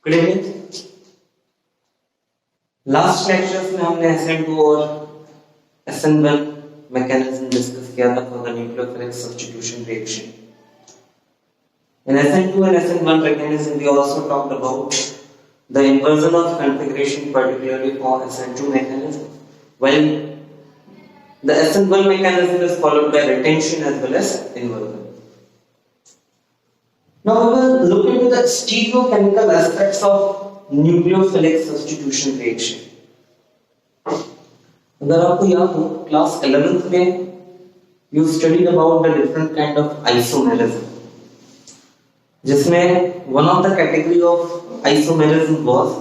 Good evening. Last lectures में हमने SN2 और SN1 मैकेनिज्म डिस्कस किया था for the nucleophilic substitution reaction. In SN2 and SN1 mechanism, we also talked about the inversion of configuration, particularly for SN2 mechanism, while the SN1 mechanism is followed by retention as well as inversion. Now we will look into the stereochemical aspects of nucleophilic substitution reaction. अगर आपको याद हो class 11th में you studied about the different kind of isomerism, जिसमें one of the category of isomerism was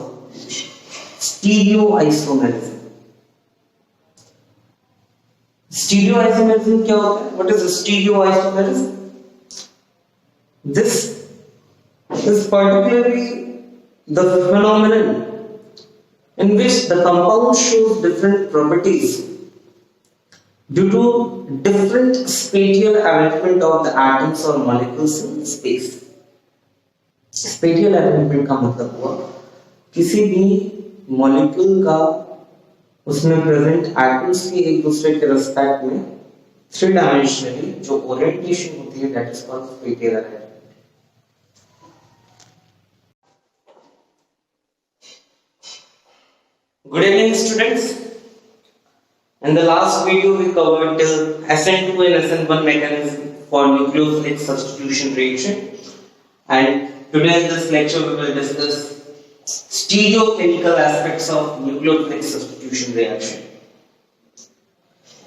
stereoisomerism. Stereoisomerism क्या होता है? What is stereoisomerism? This is particularly the phenomenon in which the compound shows different properties due to different spatial arrangement of the atoms or molecules in space. Spatial arrangement का मतलब हुआ किसी भी molecule का उसमें प्रेजेंट एटम्स की एक दूसरे के रिस्पेक्ट में थ्री डायमेंशनली जो ओरिएंटेशन होती है that is called spatial arrangement. Good evening students. In the last video we covered till SN2 and SN1 mechanism for nucleophilic substitution reaction, and today in this lecture we will discuss stereochemical aspects of nucleophilic substitution reaction.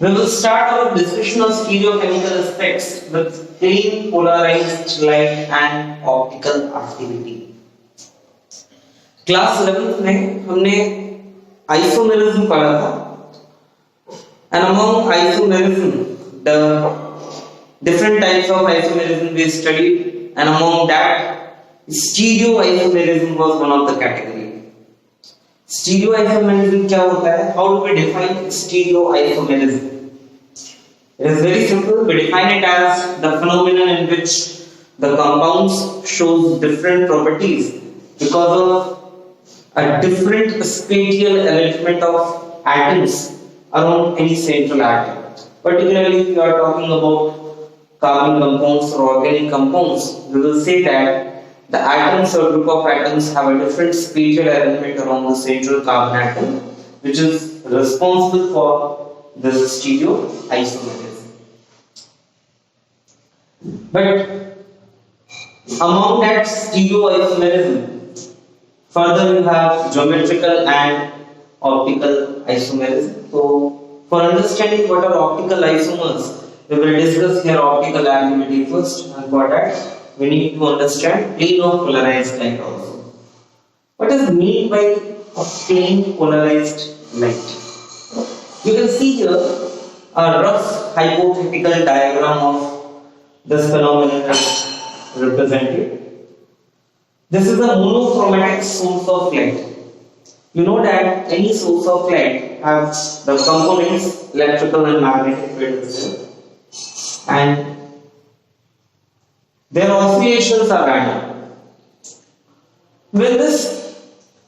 We will start our discussion of stereochemical aspects with clean polarized light and optical activity. Class 11th में हमने isomerism पढ़ा था, and among isomerism the different types of isomerism we studied, and among that stereoisomerism was one of the category. Stereoisomerism क्या होता है? How do we define stereoisomerism? It is very simple. We define it as the phenomenon in which the compounds shows different properties because of a different spatial arrangement of atoms around any central atom. Particularly if you are talking about carbon compounds or organic compounds, we will say that the atoms or group of atoms have a different spatial arrangement around the central carbon atom, which is responsible for this stereoisomerism. But among that stereoisomerism, further you have geometrical and optical isomerism. So for understanding what are optical isomers, we will discuss here optical activity first, and for that we need to understand plane of polarized light also. What is meant by a plane polarized light? You can see here a rough hypothetical diagram of this phenomenon is represented. This is a monochromatic source of light. You know that any source of light has the components electrical and magnetic fields, and their oscillations are random. When this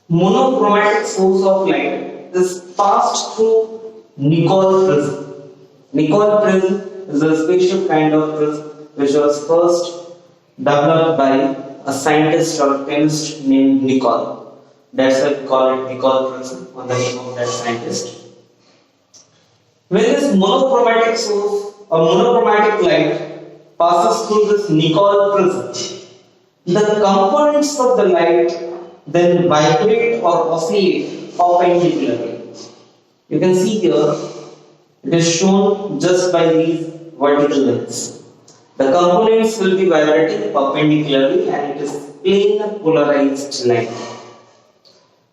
monochromatic source of light is passed through Nicol prism, Nicol prism is a special kind of prism which was first developed by a scientist or chemist named Nicol. That's why we call it Nicol prism, on the name of that scientist. When this monochromatic source or monochromatic light passes through this Nicol prism, the components of the light then vibrate or oscillate perpendicularly. You can see here it is shown just by these vertical lines. The components will be vibrating perpendicularly, and it is plane polarized light.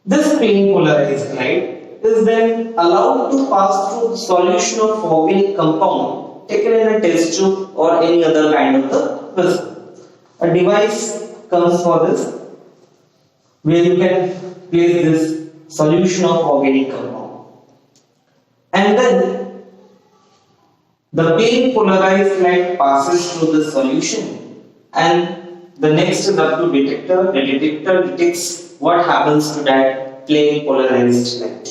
This plane polarized light is then allowed to pass through the solution of organic compound taken in a test tube or any other kind of the prism. A device comes for this where you can place this solution of organic compound, and then the plane polarized light passes through the solution, and the next is up to detector. The detector detects what happens to that plane polarized light?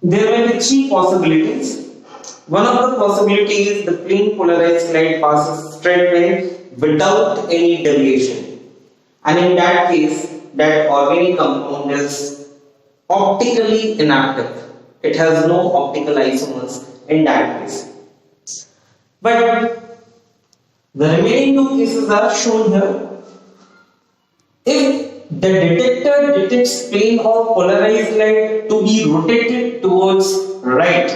There may be three possibilities. One of the possibilities is the plane polarized light passes straightaway without any deviation, and in that case, that organic compound is optically inactive. It has no optical isomers in that case. But the remaining two cases are shown here. If the detector detects plane of polarized light to be rotated towards right,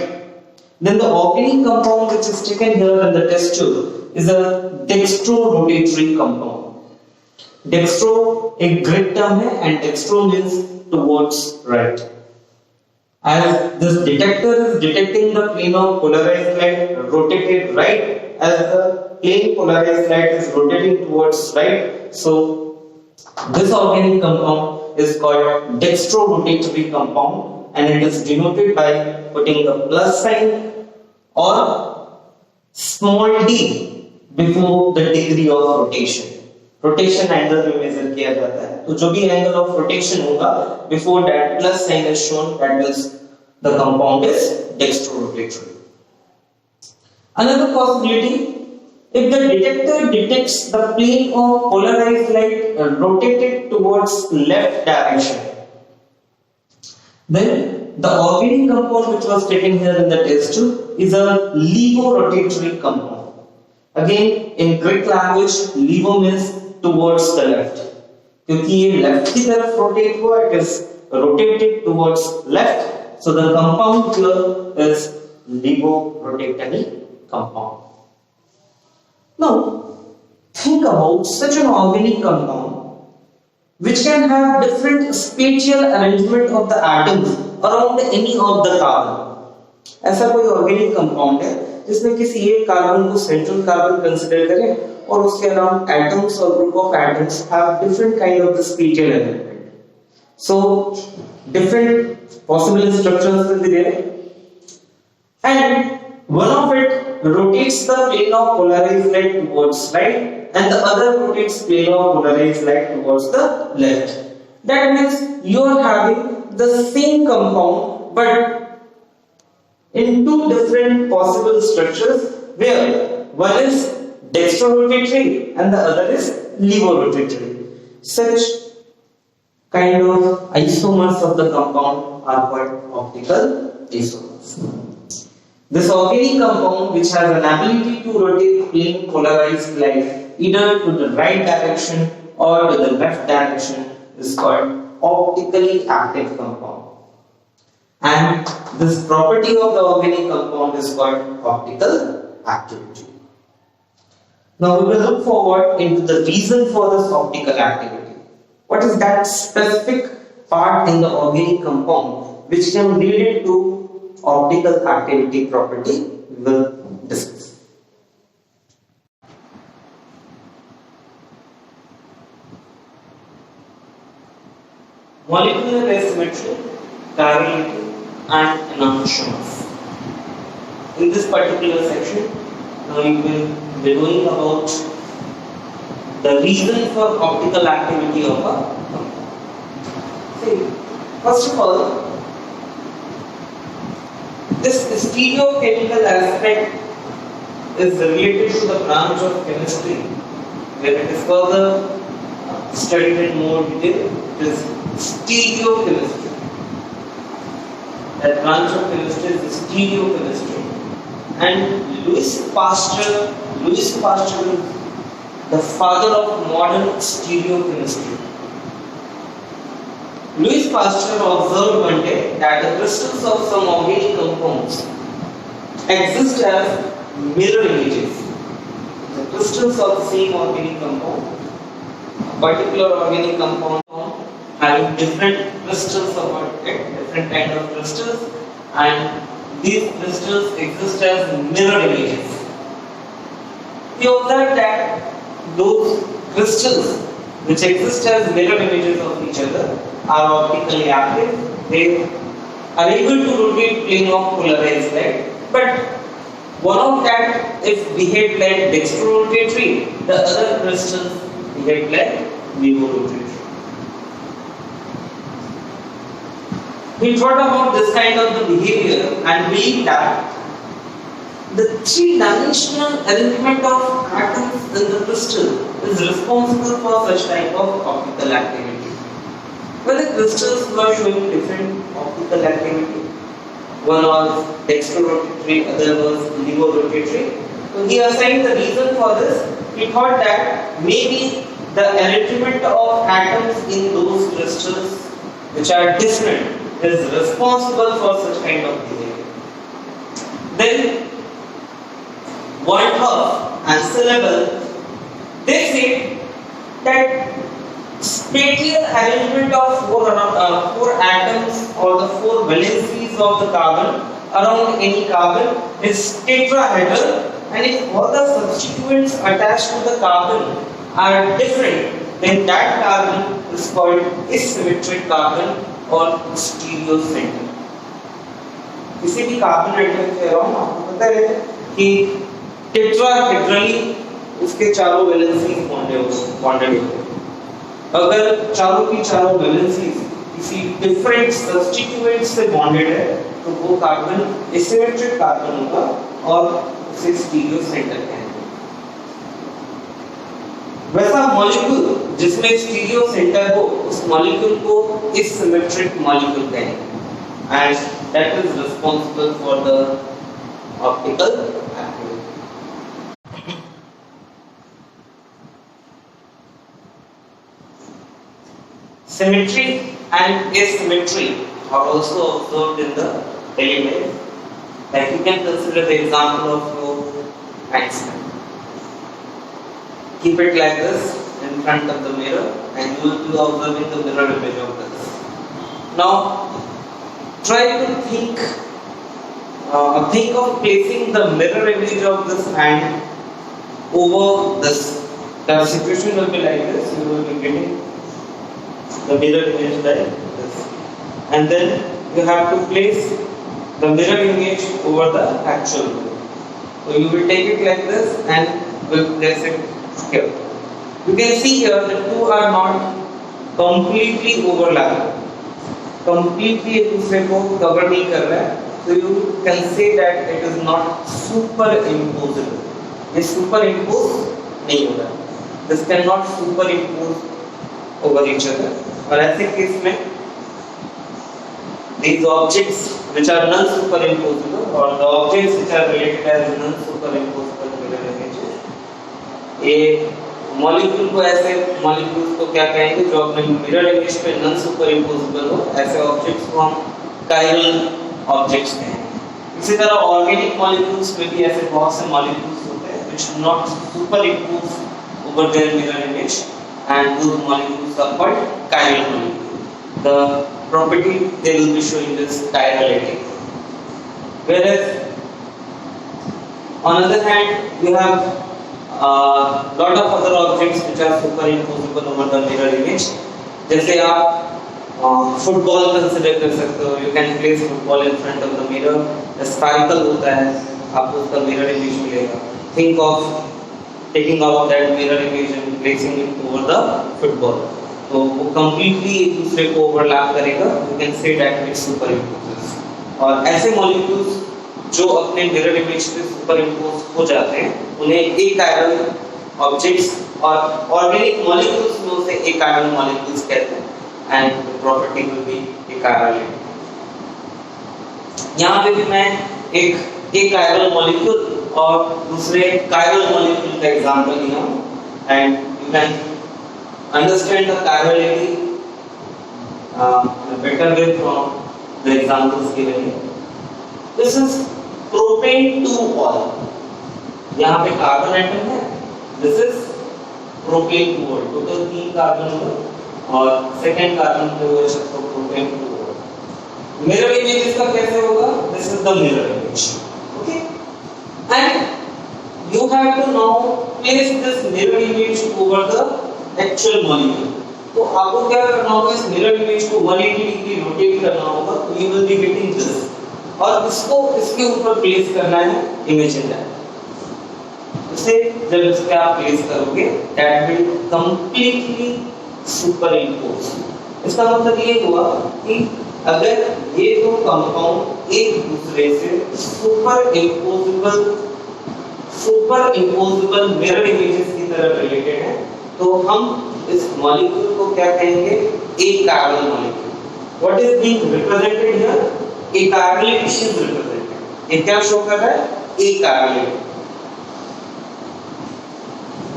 then the organic compound which is taken here in the test tube is a dextro-rotatory compound. Dextro एक grid term है and dextro means towards right. As this detector is detecting the plane of polarized light rotated right, as the plane polarized light is rotating towards right, so this organic compound is called dextro-rotatory compound, and it is denoted by putting the plus sign or small d before the degree of rotation. Rotation angle में measure किया जाता है, तो जो भी angle of rotation होगा before that plus sign is shown, that means the compound is dextro-rotatory. Another possibility, if the detector detects the plane of polarized light rotated towards left direction, then the organic compound which was taken here in the test tube is a levo-rotatory compound. Again, in Greek language, levo means towards the left. क्योंकि ये left की तरफ rotate हुआ, it is rotated towards left, so the compound here is levo-rotatory compound. Now, think about such an organic compound which can have different spatial arrangement of the atoms around any of the carbon. ऐसा कोई organic compound है जिसमें किसी एक carbon को central carbon consider करें और उसके around atoms or group of atoms have different kind of the spatial arrangement. So, different possible structures will be there, and one of it rotates the plane of polarized light towards right, and the other rotates plane of polarized light towards the left. That means you are having the same compound but in two different possible structures, where one is dextro-rotatory and the other is levo-rotatory. Such kind of isomers of the compound are called optical isomers. This organic compound which has an ability to rotate plane polarized light either to the right direction or to the left direction is called optically active compound. And this property of the organic compound is called optical activity. Now we will look forward into the reason for this optical activity. What is that specific part in the organic compound which can lead it to optical activity property? We will discuss. Molecular asymmetry, chirality, and enantiomers. In this particular section, now we will be knowing about the reason for optical activity of a compound. See, first of all, this stereochemical aspect is related to the branch of chemistry where it is further studied in more detail. It is stereochemistry. That branch of chemistry is stereochemistry. And Louis Pasteur is the father of modern stereochemistry. Louis Pasteur observed one day that the crystals of some organic compounds exist as mirror images. The crystals of the same organic compound, a particular organic compound having different crystals about it, different kind of crystals, and these crystals exist as mirror images. He observed that those crystals which exist as mirror images of each other are optically active. They are able to rotate plane of polarized light, but one of that is behaved like dextro-rotatory, the other crystals behave like levo-rotatory. We thought about this kind of the behavior and believe that the three-dimensional arrangement of atoms in the crystal is responsible for such type of optical activity. Well, the crystals were showing different optical activity. One was dextrorotatory, other was levorotatory. So he assigned the reason for this. He thought that maybe the arrangement of atoms in those crystals which are different is responsible for such kind of behavior. Then Waldorf and syllable, they say that spatial arrangement of four atoms or the four valencies of the carbon around any carbon is tetrahedral, and if all the substituents attached to the carbon are different, then that carbon is called asymmetric carbon or stereochemical. किसी भी carbon atom के around आपको पता है कि tetrahedrally उसके चारों valency bonded होते हैं। अगर चारों की चारों वैलेंसी किसी डिफरेंट सब्स्टिट्यूएंट से बॉन्डेड है तो वो कार्बन एसिमेट्रिक कार्बन होगा और उसे स्टीरियो सेंटर कहते हैं। वैसा मॉलिक्यूल जिसमें स्टीरियो सेंटर हो उस मॉलिक्यूल को एसिमेट्रिक मॉलिक्यूल कहेंगे and that is responsible for the optical activity. Symmetry and asymmetry are also observed in the daily life. Like you can consider the example of your Einstein. Keep it like this in front of the mirror and you will be observing the mirror image of this. Now try to think of placing the mirror image of this hand over this. The situation will be like this. You will be getting the mirror image like this, and then you have to place the mirror image over the actual mirror. So you will take it like this and will place it here. You can see here the two are not completely overlapping. Completely एक दूसरे को cover नहीं कर रहा है, so you can say that it is not superimposable. ये superimpose नहीं हो रहा है. This cannot superimpose over each other. और ऐसे केस में these objects which are non-superimposable or the objects which are related as non-superimposable mirror images, ये molecule को ऐसे मॉलिक्यूल्स को क्या कहेंगे जो अपने मिरर इमेज पे नॉन सुपरइम्पोजेबल हो, ऐसे ऑब्जेक्ट्स को हम कायरल ऑब्जेक्ट्स कहेंगे। इसी तरह ऑर्गेनिक मॉलिक्यूल्स में भी ऐसे बहुत से मॉलिक्यूल्स होते हैं which do not superimpose over their mirror image and those molecules are called chiral molecules. The property they will be showing is chirality. Whereas on the other hand you have lot of other objects which are superimposable over the mirror image. जैसे आप football consider कर सकते हो, you can place football in front of the mirror. Spherical होता है, आपको उसका mirror image मिलेगा. Think of taking out that mirror image and placing it over the football. तो वो completely एक दूसरे को overlap करेगा. You can say that it superimposes. और ऐसे molecules जो अपने मिरर इमेज पे सुपरइम्पोज हो जाते हैं उन्हें एकायरल ऑब्जेक्ट्स और ऑर्गेनिक मॉलिक्यूल्स में उसे एकायरल मॉलिक्यूल्स कहते हैं and the property will be एकायरलिटी। यहाँ पे भी मैं एक एकायरल मॉलिक्यूल और दूसरे कायरल मॉलिक्यूल का एग्जांपल लिया हूँ and you can understand the chirality better way from the examples given here. This is propane 2-ol. यहाँ पे कार्बन एटम है. This is propane 2-ol. Total 3 carbon होगा और सेकंड कार्बन पे वो इसको प्रोपेन 2-ol. मिरर इमेज इसका कैसे होगा? This is the mirror image. Okay, and you have to now place this mirror image over the actual molecule. तो आपको क्या करना होगा? इस मिरर इमेज को 180 डिग्री रोटेट करना होगा. तो you will be getting this और इसको इसके ऊपर प्लेस करना है इमेज इन दैट. इसे जब इस पे आप प्लेस करोगे दैट विल कंप्लीटली सुपरइम्पोज. इसका मतलब ये हुआ कि अगर ये दो कंपाउंड एक दूसरे से सुपर इम्पोजिबल मिरर इमेजेस की तरह रिलेटेड है तो हम इस मॉलिक्यूल को क्या कहेंगे, एक carbon molecule. What is being represented here, a carbonate is represented. ये क्या शो कर रहा है, एक carbonate.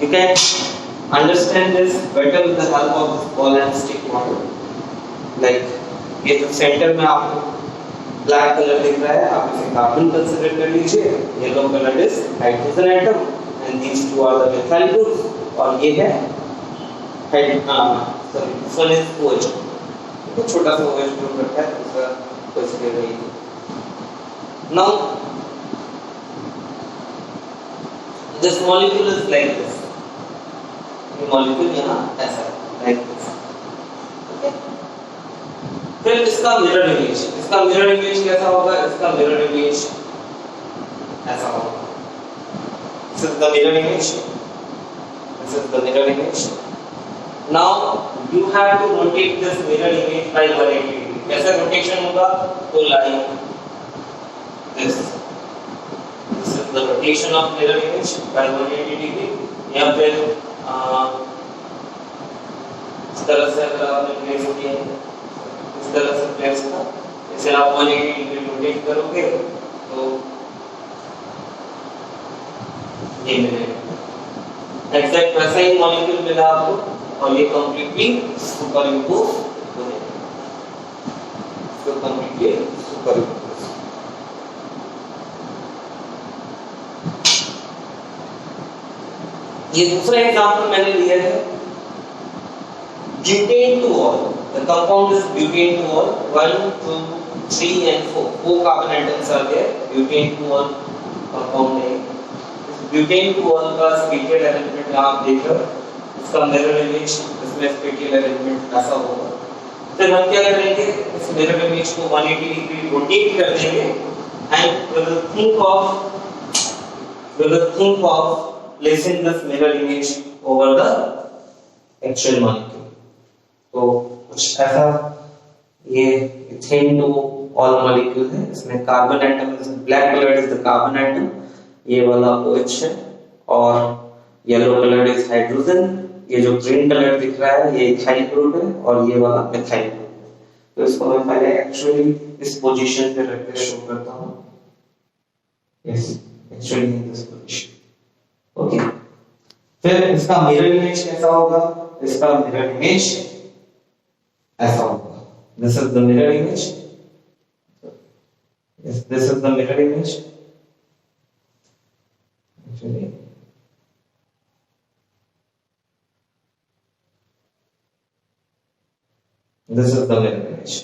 You can understand this better with the help of this ball and stick model. Like ये जो सेंटर में आपको ब्लैक कलर दिख रहा है, आप इसे कार्बन कंसीडर कर लीजिए. Yellow colour is hydrogen atom and these two are the methyl groups. और ये है वन इज OH. तो छोटा सा OH ग्रुप रखा है, दूसरा कोई से नहीं. Now this molecule is like this. ये molecule यहाँ ऐसा like this. Okay. फिर इसका मिरर इमेज कैसा होगा, इसका मिरर इमेज ऐसा होगा. This is the mirror image. This is the mirror image. Now you have to rotate this mirror image by 180 degree. कैसा रोटेशन होगा, तो line this is the rotation of mirror image by 180 degree. या फिर इस तरह से अगर आपने प्लेस किया है, इस तरह से प्लेस का, इसे आप 180 डिग्री रोटेट करोगे तो ये मिलेगा. एग्जैक्ट वैसा ही मॉलिक्यूल मिला आपको और ये कंप्लीटली सुपर इम्पोज हो जाएगा. तो कंप्लीटली सुपर इम्पोज. ये दूसरा एग्जांपल मैंने लिया है, butane two ol. The compound is butane two ol. 1 2 3 and 4 4 carbon atoms are there. Butane two ol compound है. ब्यूटेन टू ऑल का स्पेटियल अरेंजमेंट आप देख रहे हो, इसका मिरर इमेज इसमें स्पेटियल अरेंजमेंट ऐसा होगा. फिर हम क्या करेंगे, इस मिरर इमेज को 180 डिग्री रोटेट कर देंगे and we will think of placing this mirror image over the actual molecule. तो कुछ ऐसा ये इथेन टू ऑल मॉलिक्यूल है. इसमें carbon atom, black colour is the carbon atom, ये वाला OH है, और येलो कलर इज हाइड्रोजन. ये जो ग्रीन कलर दिख रहा है ये इथाइल ग्रुप है और ये वाला मिथाइल ग्रुप है. तो इसको मैं पहले एक्चुअली इस पोजीशन पे रख के शो करता हूं. Yes, actually in this position. Okay. फिर इसका मिरर इमेज कैसा होगा, इसका मिरर इमेज ऐसा होगा. This is the mirror image. Yes, this is the mirror image. Actually this is the mirror image.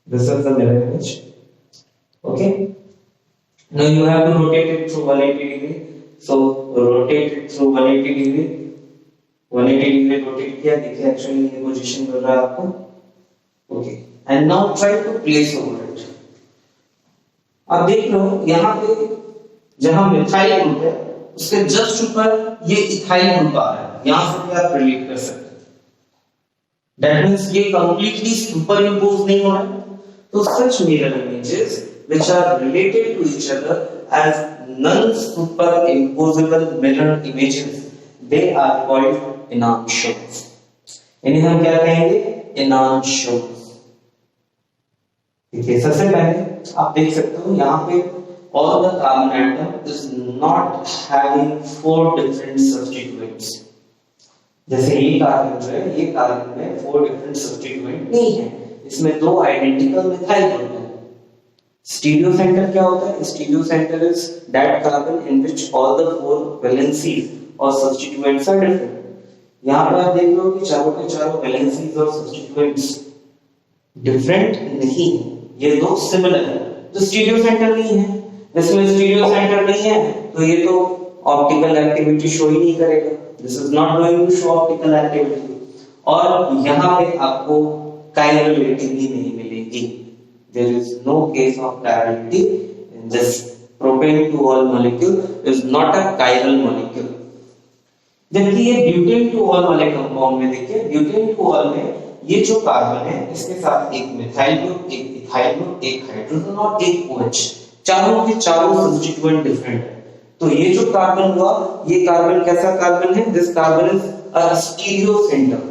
This is the mirror image. Okay. Now you have to rotate it through 180 degree. So rotate it through 180 degree. 180 degree rotate किया, देखिए actually ये position मिल रहा है आपको. Okay. And now try to place over it. अब देख लो यहाँ पे जहां मिथाइल ग्रुप है उसके जस्ट ऊपर ये इथाइल ग्रुप आ रहा है. यहां से भी आप रिलेट कर सकते हैं. दैट मींस ये कंप्लीटली सुपर इम्पोज नहीं हो रहा है. तो सच mirror images which are related to each other as non super imposable mirror images, they are called एनांशियंस. इन्हें हम क्या कहेंगे, एनांशियंस. देखिए सबसे पहले आप देख सकते हो यहाँ पे all the carbon atom is not having 4 different substituents. जैसे ये कार्बन जो है, ये कार्बन में 4 different substituent नहीं है. इसमें 2 identical methyl group है. स्टीरियो सेंटर क्या होता है, stereo centre is that carbon in which all the 4 valencies और substituents are different. यहाँ पर आप देख लो कि चारों के चारों valencies और substituents different नहीं, ये दो सिमिलर है. तो स्टीरियो सेंटर नहीं है. इसमें स्टीरियो सेंटर नहीं है तो ये तो ऑप्टिकल एक्टिविटी शो ही नहीं करेगा. This is not going to show optical activity. और यहाँ पे आपको कायरलिटी भी नहीं मिलेगी. There is no case of chirality in this propane two ol molecule is not a chiral molecule. जबकि ये ब्यूटेन टू ऑल वाले कंपाउंड में देखिए, ब्यूटेन टू ऑल में ये जो कार्बन है इसके साथ एक मिथाइल ग्रुप, एक इथाइल ग्रुप, एक हाइड्रोजन और एक OH, चारों के चारों सब्स्टिट्यूएंट डिफरेंट है। तो ये जो कार्बन हुआ, ये कार्बन कैसा कार्बन है? This carbon is a stereo centre.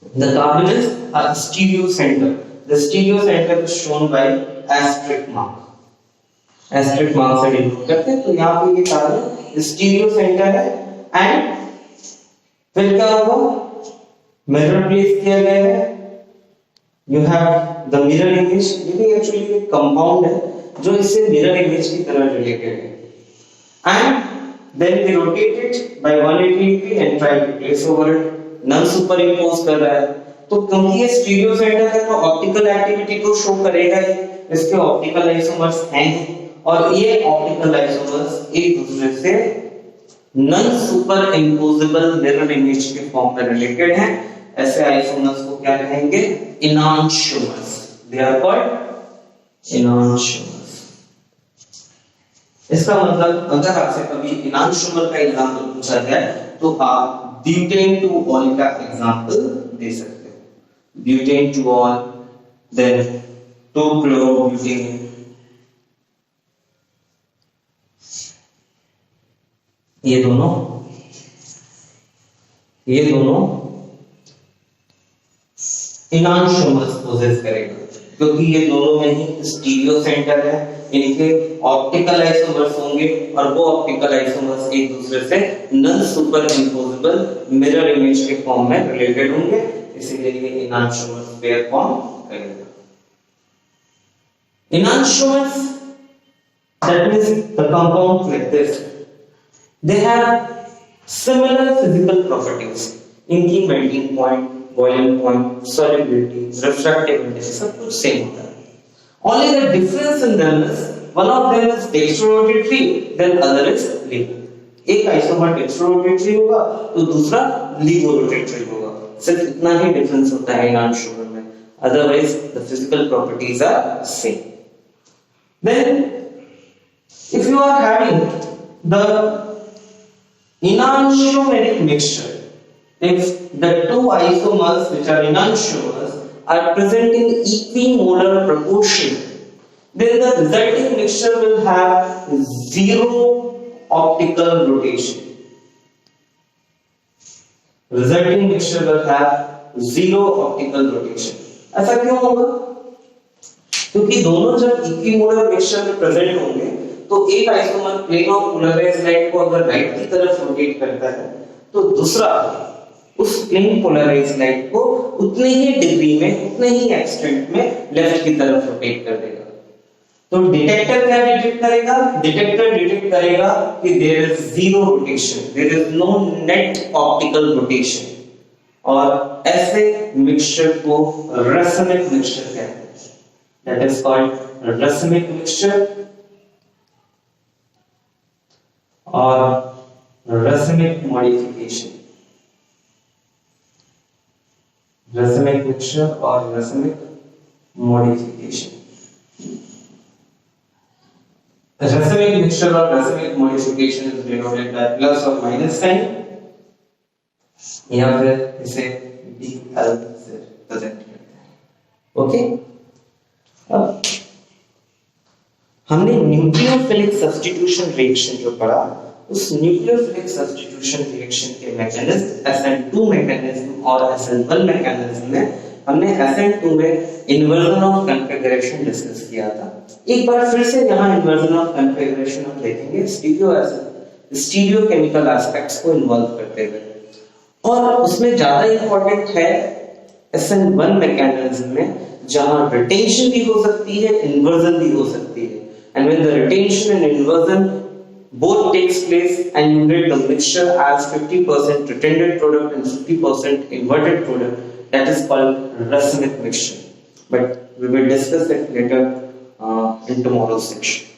The carbon is a stereo center. The stereo center is shown by asterisk mark. Asterisk mark से डिनोट करते हैं। तो यहाँ पे ये कार्बन स्टीरियो सेंटर है एंड फिर क्या होगा? मिरर प्लेस किया गया है। You have the mirror image. ये भी एक्चुअली एक कंपाउंड है जो इससे मिरर इमेज की तरह रिलेटेड है। And then we rotate it by 180 degree and try to place over it. Non superimpose कर रहा है। तो क्योंकि ये स्टीरियो सेंटर है तो ऑप्टिकल एक्टिविटी तो शो करेगा ही। इसके ऑप्टिकल आइसोमर्स हैं और ये ऑप्टिकल आइसोमर्स एक दूसरे से none super imposable mirror image के फॉर्म में रिलेटेड हैं। ऐसे आइसोमर्स को क्या कहेंगे? इनांशियोमर्स। They are called इनांशियोमर्स। इसका मतलब अगर आपसे कभी इनांशियोमर का एग्जांपल पूछा जाए तो आप ब्यूटेन टू ऑल का एग्जांपल दे सकते हो। Butane two all, then 2-chloro-butane, ये दोनों इनांशियोमर्स पोजेस करेगा क्योंकि ये दोनों में ही स्टीरियो सेंटर है। इनके ऑप्टिकल आइसोमर्स होंगे और वो ऑप्टिकल आइसोमर्स एक दूसरे से non super imposable mirror image के फॉर्म में रिलेटेड होंगे, इसीलिए ये इनांशियोमर्स पेयर फॉर्म करेगा। इनांशियोमर्स, that means the compounds like this, they have similar physical properties. इनकी melting point, boiling point, solubility, refractivity सब कुछ सेम होता है। Only the difference in them is one of them is dextrorotatory, then other is levo. एक isomer dextrorotatory होगा तो दूसरा levorotatory होगा। सिर्फ इतना ही डिफरेंस होता है इनांशियोमर में, otherwise the physical properties are same. Then if you are having the enantiomeric mixture, if the two isomers which are enantiomers are present in equimolar proportion, then the resulting mixture will have zero optical rotation. Resulting mixture will have zero optical rotation. ऐसा क्यों होगा? क्योंकि दोनों जब equimolar mixture में present होंगे तो एक isomer plane of polarized light को अगर राइट की तरफ रोटेट करता है तो दूसरा उस प्लेन पोलराइज्ड लाइट को उतने ही डिग्री में, उतने ही एक्सटेंट में लेफ्ट की तरफ रोटेट कर देगा। तो डिटेक्टर क्या डिटेक्ट करेगा? डिटेक्टर डिटेक्ट करेगा कि there is zero rotation, there is no net optical rotation, और ऐसे मिक्सचर को रैसमिक मिक्सचर कहते हैं। That is called racemic mixture or racemic modification. Racemic mixture or racemic modification. The racemic mixture or racemic modification is denoted by plus or minus sign, या फिर इसे BL से present करते हैं। ओके, हमने न्यूक्लियोफिलिक सब्स्टिट्यूशन रिएक्शन जो पढ़ा, उस न्यूक्लियोफिलिक सब्स्टिट्यूशन रिएक्शन के मैकेनिज्म SN2 मैकेनिज्म और SN1 मैकेनिज्म में हमने SN2 में इन्वर्जन ऑफ कॉन्फ़िगरेशन डिस्कस किया था। एक बार फिर से यहाँ इन्वर्जन ऑफ कॉन्फ़िगरेशन हम देखेंगे स्टीरियोकेमिकल एस्पेक्ट्स को इन्वॉल्व करते हुए, और उसमें ज्यादा इंपॉर्टेंट है SN1 मैकेनिज्म में, जहां रिटेंशन भी हो सकती है, इन्वर्जन भी हो सकती है, and when the retention and inversion both takes place and you get the mixture as 50% retained product and 50% inverted product, that is called racemic mixture, but we will discuss it later in tomorrow's section.